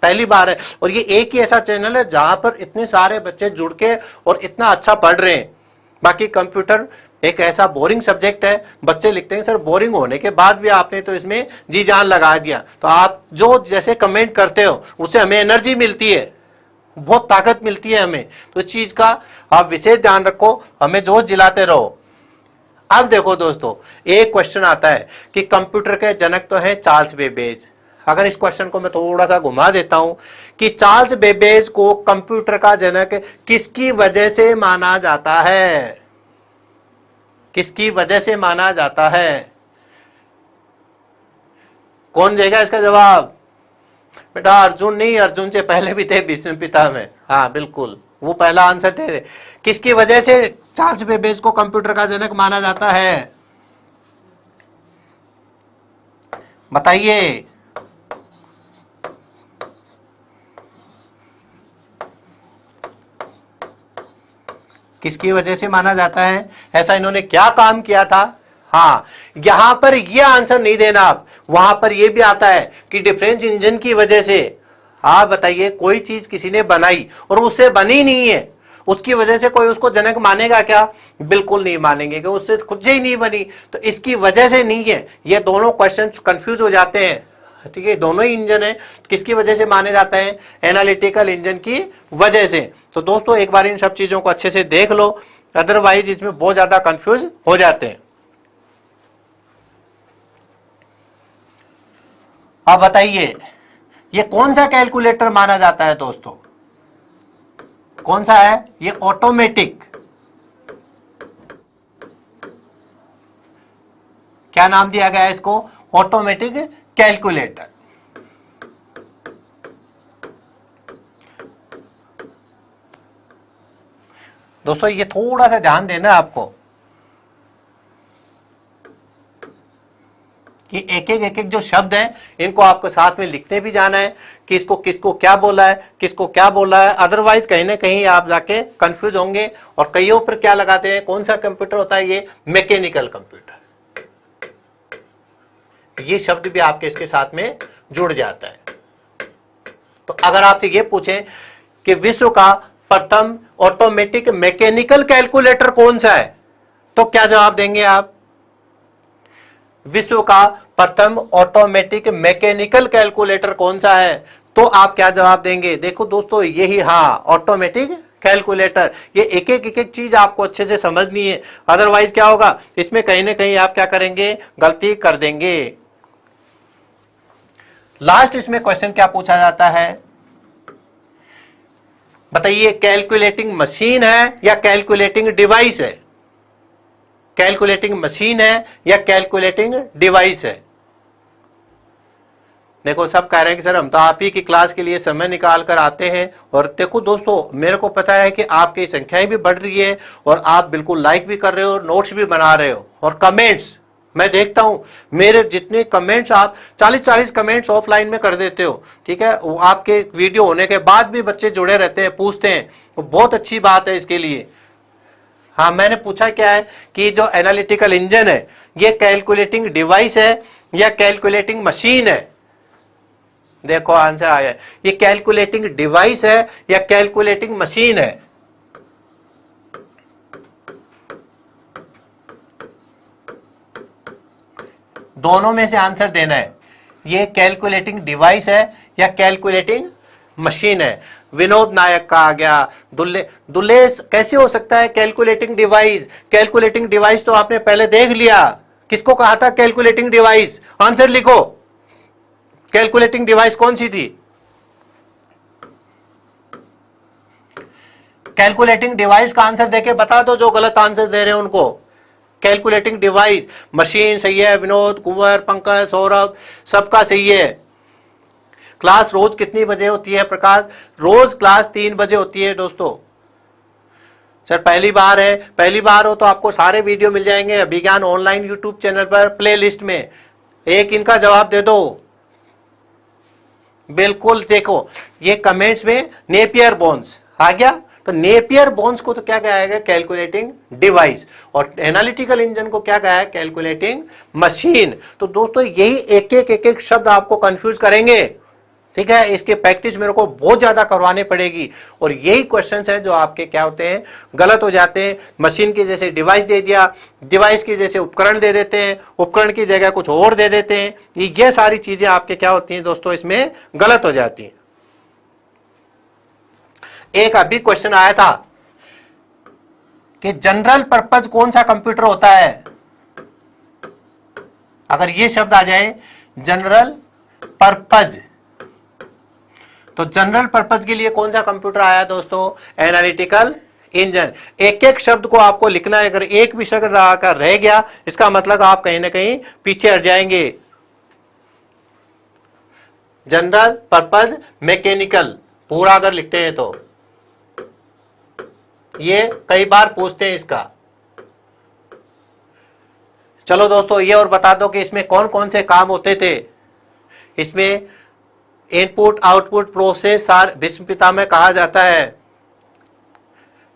पहली बार है। और ये एक ही ऐसा चैनल है जहां पर इतने सारे बच्चे जुड़ के और इतना अच्छा पढ़ रहे हैं। बाकी कंप्यूटर एक ऐसा बोरिंग सब्जेक्ट है, बच्चे लिखते हैं सर बोरिंग होने के बाद भी आपने तो इसमें जी जान लगा दिया। तो आप जो जैसे कमेंट करते हो उससे हमें एनर्जी मिलती है, बहुत ताकत मिलती है हमें। तो इस चीज का आप विशेष ध्यान रखो, हमें जोश दिलाते रहो। अब देखो दोस्तों, एक क्वेश्चन आता है कि कंप्यूटर के जनक तो हैं चार्ल्स बेबेज। अगर इस क्वेश्चन को मैं थोड़ा सा घुमा देता हूं कि चार्ल्स बेबेज को कंप्यूटर का जनक किसकी वजह से माना जाता है, किसकी वजह से माना जाता है, कौन देगा इसका जवाब। बेटा अर्जुन नहीं, अर्जुन से पहले भी थे भीष्म पितामह, हाँ बिल्कुल वो पहला आंसर थे। किसकी वजह से चार्ल्स बेबेज को कंप्यूटर का जनक माना जाता है, बताइए। किसकी वजह से माना जाता है, ऐसा इन्होंने क्या काम किया था। हाँ, यहां पर ये आंसर नहीं देना आप, वहां पर ये भी आता है कि डिफरेंस इंजन की वजह से। आप बताइए, कोई चीज किसी ने बनाई और उससे बनी नहीं है, उसकी वजह से कोई उसको जनक मानेगा क्या, बिल्कुल नहीं मानेंगे कि उससे खुद से ही नहीं बनी, तो इसकी वजह से नहीं है। ये दोनों क्वेश्चन कंफ्यूज हो जाते हैं, ठीक है, दोनों ही इंजन है, किसकी वजह से माने जाते हैं? एनालिटिकल इंजन की वजह से। तो दोस्तों एक बार इन सब चीजों को अच्छे से देख लो, अदरवाइज इसमें बहुत ज्यादा कंफ्यूज हो जाते हैं। अब बताइए ये कौन सा कैलकुलेटर माना जाता है दोस्तों? कौन सा है ये? ऑटोमेटिक। क्या नाम दिया गया है इसको? Automatic calculator. दोस्तों ये थोड़ा सा ध्यान देना आपको कि एक एक जो शब्द हैं इनको आपको साथ में लिखते भी जाना है कि इसको किसको क्या बोला है, किसको क्या बोला है, अदरवाइज कहीं ना कहीं आप जाके कंफ्यूज होंगे। और कईयों पर क्या लगाते हैं, कौन सा कंप्यूटर होता है ये? Mechanical computer. ये शब्द भी आपके इसके साथ में जुड़ जाता है। तो अगर आपसे ये पूछें कि विश्व का प्रथम ऑटोमेटिक मैकेनिकल कैलकुलेटर कौन सा है, तो क्या जवाब देंगे आप? विश्व का प्रथम ऑटोमेटिक मैकेनिकल कैलकुलेटर कौन सा है, तो आप क्या जवाब देंगे? देखो दोस्तों यही, हाँ, ऑटोमेटिक कैलकुलेटर। ये एक एक चीज आपको अच्छे से समझनी है, अदरवाइज क्या होगा, इसमें कहीं ना कहीं आप क्या करेंगे, गलती कर देंगे। लास्ट इसमें क्वेश्चन क्या पूछा जाता है, बताइए? कैलकुलेटिंग मशीन है या कैलकुलेटिंग डिवाइस है? कैलकुलेटिंग मशीन है या कैलकुलेटिंग डिवाइस है? देखो सब कह रहे हैं कि सर हम तो आप ही की क्लास के लिए समय निकाल कर आते हैं, और देखो दोस्तों मेरे को पता है कि आपकी संख्याएं भी बढ़ रही है और आप बिल्कुल लाइक भी कर रहे हो, नोट्स भी बना रहे हो, और कमेंट्स मैं देखता हूं, मेरे जितने कमेंट्स आप 40-40 कमेंट्स ऑफलाइन में कर देते हो, ठीक है, वो आपके वीडियो होने के बाद भी बच्चे जुड़े रहते हैं, पूछते हैं, तो बहुत अच्छी बात है इसके लिए। हाँ, मैंने पूछा क्या है कि जो एनालिटिकल इंजन है ये कैलकुलेटिंग डिवाइस है या कैलकुलेटिंग मशीन है? देखो आंसर आया है, ये कैलकुलेटिंग डिवाइस है या कैलकुलेटिंग मशीन है? दोनों में से आंसर देना है, ये कैलकुलेटिंग डिवाइस है या कैलकुलेटिंग मशीन है। विनोद नायक का आ गया, दुल्ले कैसे हो सकता है कैलकुलेटिंग डिवाइस? कैलकुलेटिंग डिवाइस तो आपने पहले देख लिया, किसको कहा था कैलकुलेटिंग डिवाइस? आंसर लिखो, कैलकुलेटिंग डिवाइस कौन सी थी? कैलकुलेटिंग डिवाइस का आंसर देके बता दो, जो गलत आंसर दे रहे हैं उनको। कैलकुलेटिंग डिवाइस, मशीन सही है, विनोद, कुंवर, पंकज, सौरभ, सबका सही है। क्लास रोज कितनी बजे होती है प्रकाश? रोज क्लास 3 बजे होती है दोस्तों। सर पहली बार है, पहली बार हो तो आपको सारे वीडियो मिल जाएंगे अभिज्ञान ऑनलाइन यूट्यूब चैनल पर प्लेलिस्ट में। एक इनका जवाब दे दो, बिल्कुल। देखो ये कमेंट्स में नेपियर बोन्स आ गया, तो नेपियर बोन्स को तो क्या कहा है? Calculating device. और एनालिटिकल इंजन को क्या कहा है? Calculating machine. तो दोस्तों यही एक एक शब्द आपको कंफ्यूज करेंगे, ठीक है, इसके प्रैक्टिस मेरे को बहुत ज्यादा करवानी पड़ेगी। और यही क्वेश्चंस है जो आपके क्या होते हैं, गलत हो जाते हैं। मशीन की जैसे डिवाइस दे दिया, डिवाइस की जैसे उपकरण दे देते हैं, उपकरण की जगह कुछ और दे देते हैं। ये सारी चीजें आपके क्या होती हैं दोस्तों, इसमें गलत हो जाती हैं। एक अभी क्वेश्चन आया था कि जनरल पर्पज कौन सा कंप्यूटर होता है? अगर ये शब्द आ जाए जनरल पर्पज, तो जनरल पर्पज के लिए कौन सा कंप्यूटर आया दोस्तों? Analytical engine. एक एक शब्द को आपको लिखना है, अगर एक भी शब्द आकर रह गया इसका मतलब आप कहीं ना कहीं पीछे हट जाएंगे। जनरल पर्पज मैकेनिकल पूरा अगर लिखते हैं तो ये कई बार पूछते हैं इसका। चलो दोस्तों ये और बता दो कि इसमें कौन कौन से काम होते थे। इसमें इनपुट आउटपुट प्रोसेस सार विश्व पिता में कहा जाता है,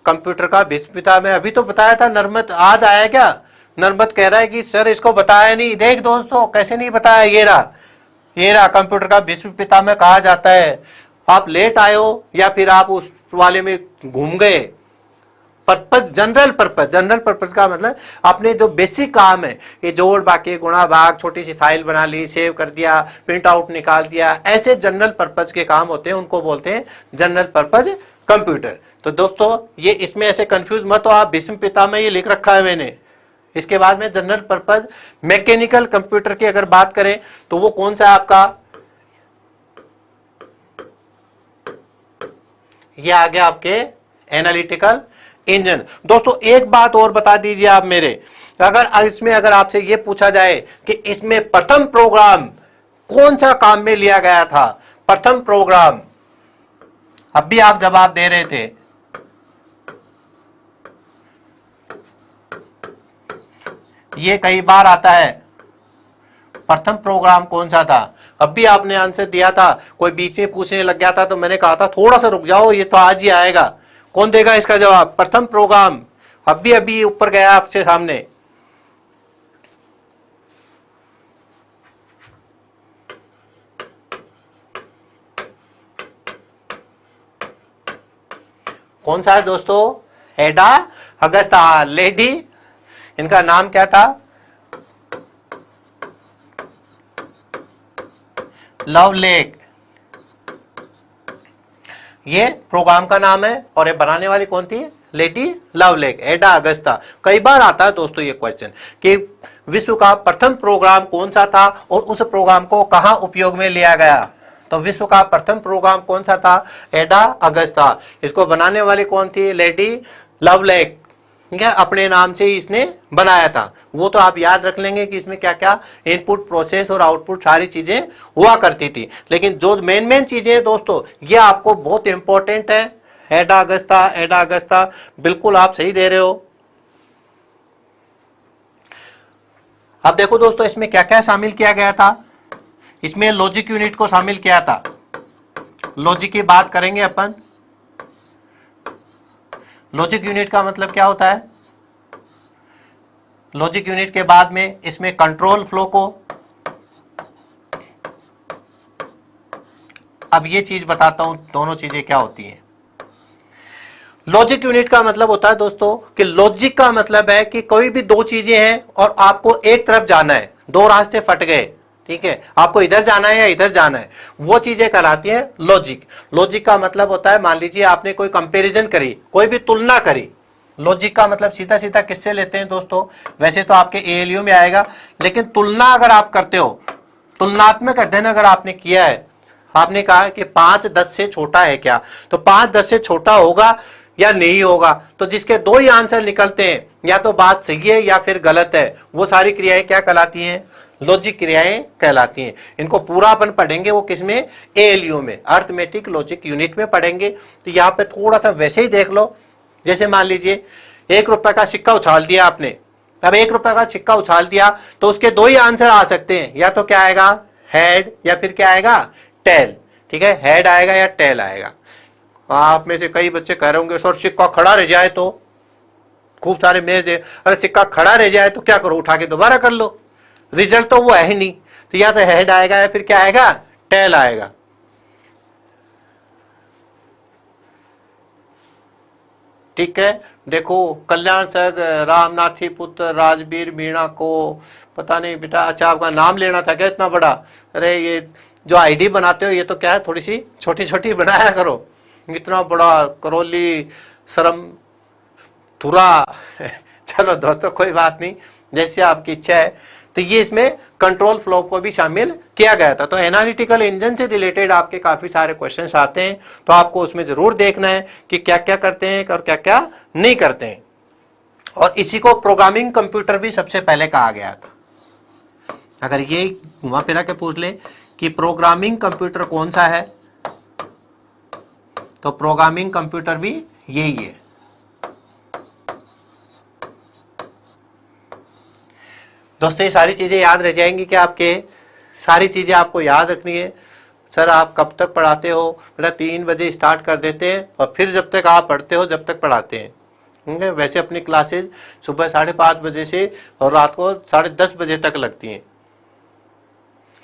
कंप्यूटर का विश्व पिता में। अभी तो बताया था, नरमत आज आया क्या? नरमत कह रहा है कि सर इसको बताया नहीं। देख दोस्तों कैसे नहीं बताया, ये रहा कंप्यूटर का विश्व पिता में कहा जाता है। आप लेट आए हो या फिर आप उस वाले में घूम गए, purpose, general purpose. General purpose का मतलब अपने जो बेसिक काम है, ये जोड़ बाकी गुणा भाग, छोटी सी फाइल बना ली, सेव कर दिया, प्रिंट आउट निकाल दिया, ऐसे जनरल पर्पज के काम होते हैं, उनको बोलते हैं जनरल पर्पज कंप्यूटर। तो दोस्तों ये इसमें ऐसे कंफ्यूज मत हो आप, भीष्म पितामह में ये लिख रखा है मैंने। इसके बाद में जनरल पर्पज मैकेनिकल कंप्यूटर की अगर बात करें तो वो कौन सा है आपका, ये आ गया आपके एनालिटिकल इंजन। दोस्तों एक बात और बता दीजिए आप मेरे, अगर आपसे ये पूछा जाए कि इसमें प्रथम प्रोग्राम कौन सा काम में लिया गया था, प्रथम प्रोग्राम, अब भी आप जवाब दे रहे थे, ये कई बार आता है, प्रथम प्रोग्राम कौन सा था, अब भी आपने आंसर दिया था। कोई बीच में पूछने लग गया था तो मैंने कहा था थोड़ा सा रुक जाओ, ये तो आज ही आएगा। कौन देगा इसका जवाब, प्रथम प्रोग्राम, अभी ऊपर गया आपसे सामने। कौन सा है दोस्तों, एडा अगस्ता, लेडी, इनका नाम क्या था, लवलेक, ये प्रोग्राम का नाम है और ये बनाने वाली कौन थी, लेडी लवलेक, एडा अगस्ता। कई बार आता है दोस्तों ये क्वेश्चन कि विश्व का प्रथम प्रोग्राम कौन सा था और उस प्रोग्राम को कहां उपयोग में लिया गया। तो विश्व का प्रथम प्रोग्राम कौन सा था, एडा अगस्ता। इसको बनाने वाली कौन थी, लेडी लवलेक, ठीक है, अपने नाम से ही इसने बनाया था। वो तो आप याद रख लेंगे कि इसमें क्या क्या इनपुट, प्रोसेस और आउटपुट सारी चीजें हुआ करती थी। लेकिन जो मेन चीजें हैं दोस्तों, ये आपको बहुत इंपॉर्टेंट है। एडा अगस्ता, एडा अगस्ता, बिल्कुल आप सही दे रहे हो। अब देखो दोस्तों इसमें क्या क्या शामिल किया गया था, इसमें लॉजिक यूनिट को शामिल किया था। लॉजिक की बात करेंगे अपन। लॉजिक यूनिट का मतलब क्या होता है, लॉजिक यूनिट के बाद में इसमें कंट्रोल फ्लो को, अब ये चीज बताता हूं दोनों चीजें क्या होती हैं। लॉजिक यूनिट का मतलब होता है दोस्तों कि लॉजिक का मतलब है कि कोई भी दो चीजें हैं और आपको एक तरफ जाना है, दो रास्ते फट गए, ठीक है, आपको इधर जाना है या इधर जाना है, वो चीजें कहलाती हैं लॉजिक। लॉजिक का मतलब होता है, मान लीजिए आपने कोई कंपैरिजन करी, कोई भी तुलना करी। लॉजिक का मतलब सीधा सीधा किससे लेते हैं दोस्तों, वैसे तो आपके एएलयू में आएगा, लेकिन तुलना अगर आप करते हो, तुलनात्मक अध्ययन अगर आपने किया है, आपने कहा कि 5 10 से छोटा है क्या, तो 5 10 से छोटा होगा या नहीं होगा, तो जिसके दो ही आंसर निकलते हैं, या तो बात सही है या फिर गलत है, वो सारी क्रियाएं क्या कहलाती हैं, लॉजिक क्रियाएं कहलाती हैं। इनको पूरा अपन पढ़ेंगे वो किसमें, एएलयू में, अर्थमेटिक लॉजिक यूनिट में पढ़ेंगे। तो यहाँ पे थोड़ा सा वैसे ही देख लो, जैसे मान लीजिए 1 रुपए का सिक्का उछाल दिया आपने, अब 1 रुपए का सिक्का उछाल दिया तो उसके दो ही आंसर आ सकते हैं, या तो क्या आएगा, हेड, या फिर क्या आएगा, टेल, ठीक है, हेड आएगा या टेल आएगा। आप में से कई बच्चे कह रहे होंगे सर सिक्का खड़ा रह जाए तो, खूब सारे मेज दे, अरे सिक्का खड़ा रह जाए तो क्या करो, उठा के दोबारा कर लो, रिजल्ट तो वो है ही नहीं। तो या तो हेड आएगा या फिर क्या आएगा, टेल आएगा। ठीक है, देखो कल्याण सग रामनाथी पुत्र राजवीर मीणा को, पता नहीं बेटा, अच्छा आपका नाम लेना था क्या इतना बड़ा, अरे ये जो आईडी बनाते हो ये तो क्या है, थोड़ी सी छोटी छोटी बनाया करो, इतना बड़ा करौली शर्म थुरा चलो दोस्तों कोई बात नहीं, जैसे आपकी इच्छा है। तो ये इसमें कंट्रोल फ्लो को भी शामिल किया गया था। तो एनालिटिकल इंजन से रिलेटेड आपके काफी सारे क्वेश्चंस आते हैं, तो आपको उसमें जरूर देखना है कि क्या क्या करते हैं और क्या क्या नहीं करते हैं। और इसी को प्रोग्रामिंग कंप्यूटर भी सबसे पहले कहा गया था। अगर ये घुमा फिरा के पूछ ले कि प्रोग्रामिंग कंप्यूटर कौन सा है, तो प्रोग्रामिंग कंप्यूटर भी यही है। दोस्तों ये सारी चीजें याद रह जाएंगी कि आपके, सारी चीजें आपको याद रखनी है। सर आप कब तक पढ़ाते हो, बेटा 3 बजे स्टार्ट कर देते हैं और फिर जब तक आप पढ़ते हो जब तक पढ़ाते हैं, ठीक है। वैसे अपनी क्लासेस सुबह 5:30 बजे से और रात को 10:30 बजे तक लगती हैं।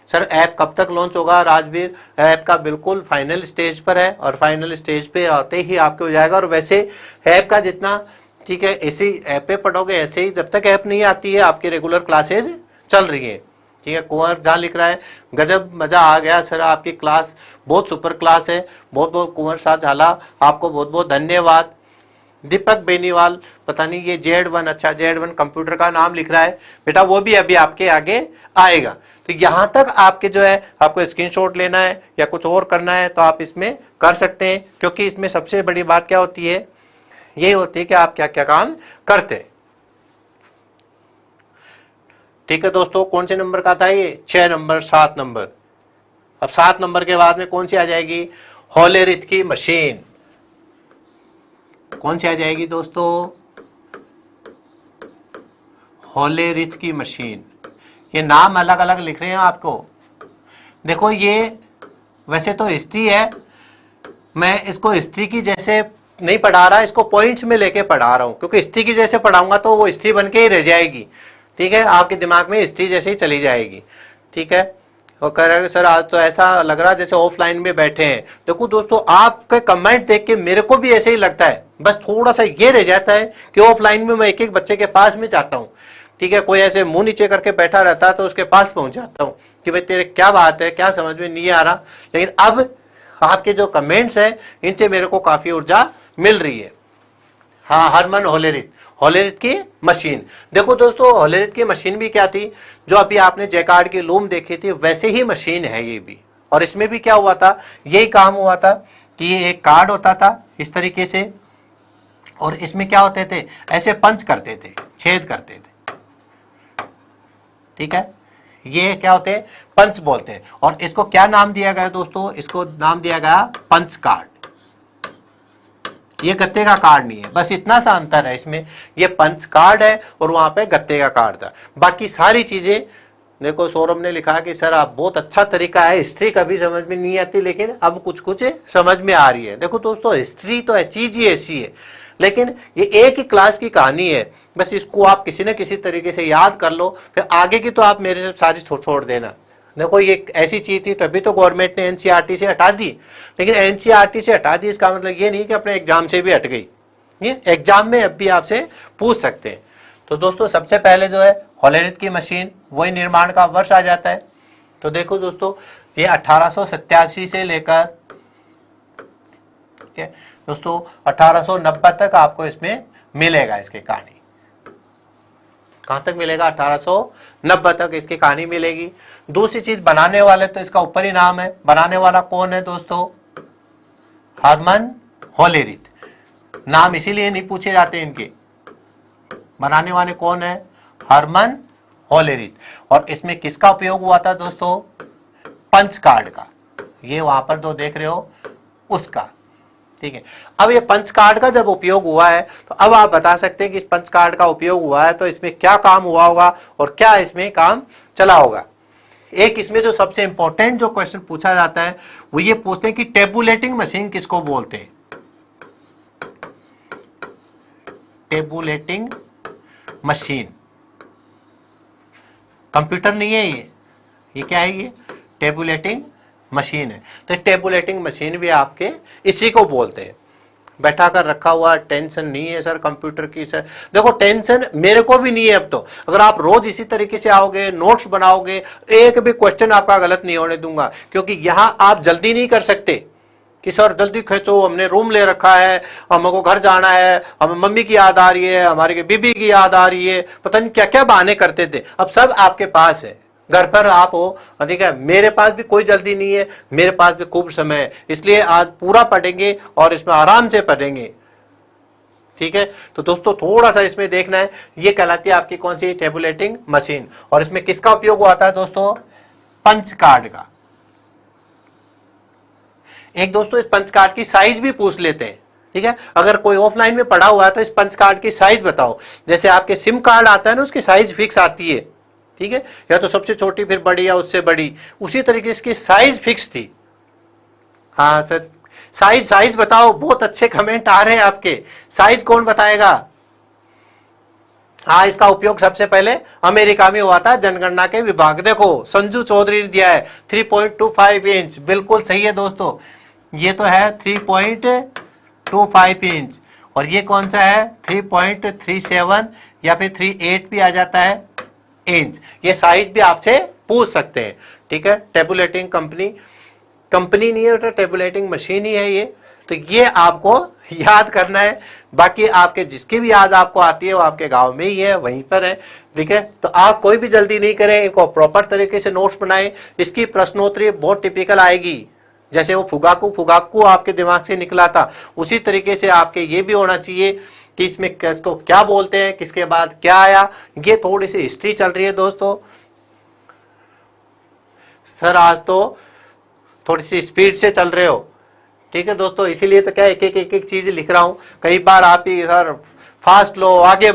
सर ऐप कब तक लॉन्च होगा राजवीर, ऐप का बिल्कुल फाइनल स्टेज पर है और फाइनल स्टेज पे आते ही आपके हो जाएगा। और वैसे ऐप का जितना ठीक है, इसी ऐप पे पढ़ोगे, ऐसे ही जब तक ऐप नहीं आती है आपकी रेगुलर क्लासेज चल रही है। ठीक है, कुंवर जहाँ लिख रहा है गजब मज़ा आ गया सर, आपकी क्लास बहुत सुपर क्लास है, बहुत बहुत कुंवर शाह झाला आपको बहुत बहुत धन्यवाद। दीपक बेनीवाल, पता नहीं ये Z1, अच्छा Z1 कंप्यूटर का नाम लिख रहा है बेटा, वो भी अभी आपके आगे आएगा। तो यहाँ तक आपके जो है आपको स्क्रीनशॉट लेना है या कुछ और करना है तो आप इसमें कर सकते हैं, क्योंकि इसमें सबसे बड़ी बात क्या होती है, ये होती है कि आप क्या क्या काम करते हैं। ठीक है दोस्तों, कौन से नंबर का था ये? 6 नंबर, 7 नंबर। अब 7 नंबर के बाद में कौन सी आ जाएगी? होलेरिथ की मशीन। कौन सी आ जाएगी दोस्तों? होलेरिथ की मशीन। ये नाम अलग अलग लिख रहे हैं आपको। देखो ये वैसे तो हिस्ट्री है, मैं इसको हिस्ट्री की जैसे नहीं पढ़ा रहा, इसको पॉइंट्स में लेके पढ़ा रहा हूं, क्योंकि हिस्ट्री की जैसे पढ़ाऊंगा तो वो हिस्ट्री बन के ही रह जाएगी। ठीक है, आपके दिमाग में हिस्ट्री जैसे ही चली जाएगी। ठीक है, और कह रहे सर आज तो ऐसा लग रहा जैसे ऑफलाइन में बैठे हैं। देखो दोस्तों, आपके कमेंट देख के मेरे को भी ऐसे ही लगता है, बस थोड़ा सा ये रह जाता है कि ऑफलाइन में मैं एक एक बच्चे के पास में जाता हूँ। ठीक है, कोई ऐसे मुंह नीचे करके बैठा रहता है तो उसके पास पहुंच जाता हूँ कि भाई तेरे क्या बात है, क्या समझ में नहीं आ रहा। लेकिन अब आपके जो कमेंट्स हैं इनसे मेरे को काफी ऊर्जा मिल रही है। हाँ, हरमन होलेरिथ, होलेरिथ की मशीन। देखो दोस्तों, होलेरिथ की मशीन भी क्या थी, जो अभी आपने जैकार्ड की लूम देखी थी वैसे ही मशीन है ये भी। और इसमें भी क्या हुआ था, यही काम हुआ था कि ये एक कार्ड होता था इस तरीके से, और इसमें क्या होते थे, ऐसे पंच करते थे, छेद करते थे। ठीक है, ये क्या होते हैं, पंच बोलते हैं। और इसको क्या नाम दिया गया दोस्तों, इसको नाम दिया गया पंच कार्ड। ये गत्ते का कार्ड नहीं है, बस इतना सा अंतर है इसमें, ये पंच कार्ड है और वहां पे गत्ते का कार्ड था। बाकी सारी चीजें देखो, सौरभ ने लिखा कि सर आप बहुत अच्छा तरीका है, हिस्ट्री कभी समझ में नहीं आती लेकिन अब कुछ कुछ समझ में आ रही है। देखो दोस्तों, हिस्ट्री तो है, चीज ही ऐसी है, लेकिन ये एक ही क्लास की कहानी है, बस इसको आप किसी न किसी तरीके से याद कर लो, फिर आगे की तो आप मेरे से सारी छोड़ देना। देखो ये ऐसी चीज थी तभी तो गवर्नमेंट ने एनसीईआरटी से हटा दी, लेकिन एनसीईआरटी से हटा दी इसका मतलब ये नहीं कि अपने एग्जाम से भी हट गई, ये एग्जाम में अब भी आपसे पूछ सकते हैं। तो दोस्तों सबसे पहले जो है होलेरिथ की मशीन, वही निर्माण का वर्ष आ जाता है। तो देखो दोस्तों, ये 1887 से लेकर, ठीक है दोस्तों, 1890 तक आपको इसमें मिलेगा इसकी कहानी। कहाँ तक मिलेगा? 1890 तक इसकी कहानी मिलेगी। दूसरी चीज, बनाने वाले तो इसका ऊपर ही नाम है, बनाने वाला कौन है दोस्तों? Herman Hollerith. नाम इसीलिए नहीं पूछे जाते इनके, बनाने वाले कौन है? Herman Hollerith. और इसमें किसका उपयोग हुआ था दोस्तों? पंच कार्ड का। ये वहां पर दो देख रहे हो उसका। ठीक है, अब ये पंच कार्ड का जब उपयोग हुआ है तो अब आप बता सकते हैं कि इस पंच कार्ड का उपयोग हुआ है तो इसमें क्या काम हुआ होगा और क्या इसमें काम चला होगा। एक इसमें जो सबसे इंपॉर्टेंट जो क्वेश्चन पूछा जाता है वो ये पूछते हैं कि टेबुलेटिंग मशीन किसको बोलते हैं? टेबुलेटिंग मशीन, कंप्यूटर नहीं है ये क्या है? ये टेबुलेटिंग मशीन है। तो टेबुलेटिंग मशीन भी आपके इसी को बोलते हैं। बैठा कर रखा हुआ, टेंशन नहीं है सर कंप्यूटर की। सर देखो, टेंशन मेरे को भी नहीं है अब तो। अगर आप रोज इसी तरीके से आओगे, नोट्स बनाओगे, एक भी क्वेश्चन आपका गलत नहीं होने दूंगा, क्योंकि यहां आप जल्दी नहीं कर सकते कि सर जल्दी खींचो, हमने रूम ले रखा है, हमको घर जाना है, हमें मम्मी की याद आ रही है, हमारी बीबी की याद आ रही है, पता नहीं क्या क्या बहाने करते थे। अब सब आपके पास है, घर पर आप हो। ठीक है, मेरे पास भी कोई जल्दी नहीं है, मेरे पास भी खूब समय है, इसलिए आज पूरा पढ़ेंगे और इसमें आराम से पढ़ेंगे। ठीक है, तो दोस्तों थोड़ा सा इसमें देखना है, ये कहलाती है आपकी कौन सी? Tabulating machine. और इसमें किसका उपयोग हुआ था दोस्तों? पंच कार्ड का। एक दोस्तों इस पंच कार्ड की साइज भी पूछ लेते हैं। ठीक है, अगर कोई ऑफलाइन में पढ़ा हुआ है तो इस पंच कार्ड की साइज बताओ। जैसे आपके सिम कार्ड आता है ना, उसकी साइज फिक्स आती है। ठीक है, या तो सबसे छोटी फिर बड़ी या उससे बड़ी, उसी तरीके इसकी साइज फिक्स थी। हाँ सर, साइज बताओ। बहुत अच्छे कमेंट आ रहे हैं आपके, साइज कौन बताएगा? हाँ, इसका उपयोग सबसे पहले अमेरिका में हुआ था, जनगणना के विभाग। देखो संजू चौधरी ने दिया है 3.25 इंच, बिल्कुल सही है दोस्तों, ये तो है 3.25 इंच। और ये कौन सा है 3.37 या फिर 38 भी आ जाता है इंच। ये साइज भी आपसे पूछ सकते हैं, ठीक है। टेबुलेटिंग कंपनी नहीं है, तो टेबुलेटिंग मशीन ही है ये। तो ये आपको याद करना है। बाकी आपके जिसकी भी याद आपको आती है वो आपके गांव में ही है, वहीं पर है, ठीक है। तो आप कोई भी जल्दी नहीं करें, इनको प्रॉपर तरीके से नोट्स बनाएं। इसकी प्रश्नोत्तरी बहुत टिपिकल आएगी, जैसे वो फुगाकू आपके दिमाग से निकला था, उसी तरीके से आपके ये भी होना चाहिए कि इसमें किसको क्या बोलते हैं, किसके बाद क्या आया। ये थोड़ी सी हिस्ट्री चल रही है दोस्तों। सर आज तो थोड़ी सी स्पीड से चल रहे हो, ठीक है दोस्तों, इसीलिए तो क्या एक एक चीज लिख रहा हूं। कई बार आप ही सर फास्ट लो, आगे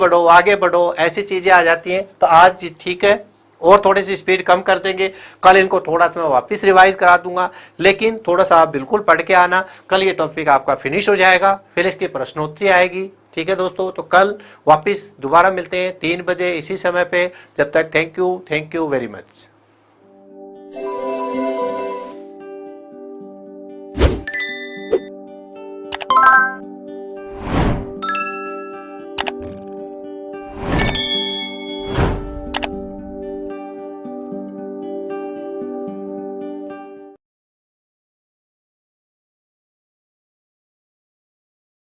बढ़ो, ऐसी चीजें आ जाती हैं। तो आज ठीक है, और थोड़ी सी स्पीड कम कर देंगे। कल इनको थोड़ा सा मैं वापस रिवाइज करा दूंगा, लेकिन थोड़ा सा आप बिल्कुल पढ़ के आना। कल ये टॉपिक आपका फिनिश हो जाएगा, फिर इसकी प्रश्नोत्तरी आएगी, ठीक है दोस्तों। तो कल वापस दोबारा मिलते हैं 3 बजे इसी समय पे। जब तक थैंक यू वेरी मच।